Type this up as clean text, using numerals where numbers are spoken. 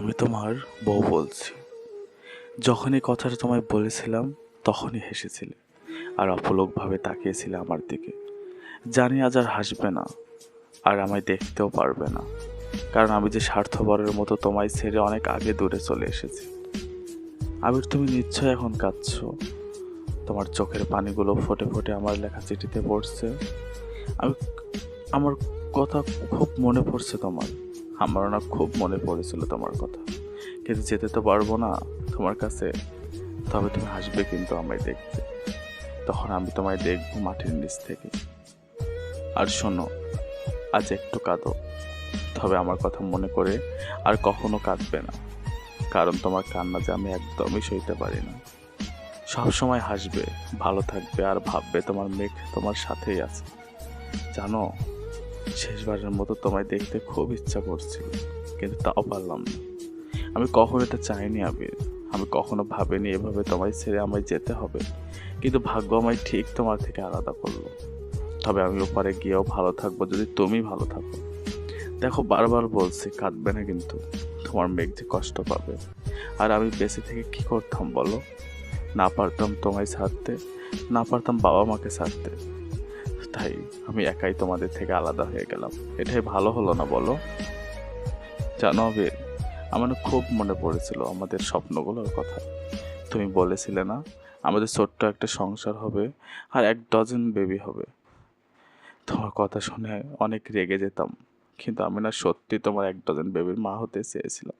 আমি তোমার বউ বলছি। যখনই কথাটা তোমায় বলেছিলাম তখনই হেসেছিলে আর অপলকভাবে তাকিয়েছিলে আমার দিকে। জানি আজ আর হাসবে না, আর আমায় দেখতেও পারবে না, কারণ আমি যে স্বার্থপরের মতো তোমায় ছেড়ে অনেক আগে দূরে চলে এসেছি। আবির, তুমি নিশ্চয় এখন কাঁদছো। তোমার চোখের পানিগুলো ফোটে ফোটে আমার লেখা চিঠিতে পড়ছে। আমি আমার কথা খুব মনে পড়ছে তোমার। আমারও না খুব মনে পড়েছিল তোমার কথা, কিন্তু যেতে তো পারবো না তোমার কাছে। তবে তুমি হাসবে কিন্তু আমায় দেখতে। তখন আমি তোমায় দেখবো মাটির নিচ থেকে। আর শোনো, আজ একটু কাঁদো, তবে আমার কথা মনে করে আর কখনো কাঁদবে না, কারণ তোমার কান্না যে আমি একদমই সইতে পারি না। সব সময় হাসবে, ভালো থাকবে আর ভাববে তোমার মেঘ তোমার সাথেই আছে। জানো, শেষবারের মতো তোমায় দেখতে খুব ইচ্ছা করছিল, কিন্তু তাও পারলাম না। আমি কখনো এটা চাইনি আবির। আমি কখনো ভাবিনি এভাবে তোমায় ছেড়ে আমায় যেতে হবে, কিন্তু ভাগ্য আমায় ঠিক তোমার থেকে আলাদা করলো। তবে আমি ওপারে গিয়েও ভালো থাকবো যদি তুমি ভালো থাকো। দেখো, বারবার বলছি কাঁদবে না, কিন্তু তোমার মেঘ যে কষ্ট পাবে। আর আমি বেঁচে থেকে কি করতাম বলো? না পারতাম তোমায় ছাড়তে, না পারতাম বাবা মাকে ছাড়তে। তাই আমি একাই তোমাদের থেকে আলাদা হয়ে গেলাম। এটাই ভালো হলো না বলো? জানো আবির, আমার না খুব মনে পড়েছিল আমাদের স্বপ্নগুলোর কথা। তুমি বলেছিলে না আমাদের ছোট্ট একটা সংসার হবে আর 1 ডজন বেবি হবে। তোমার কথা শুনে অনেক রেগে যেতাম, কিন্তু আমি না সত্যি তোমার 1 ডজন বেবির মা হতে চেয়েছিলাম।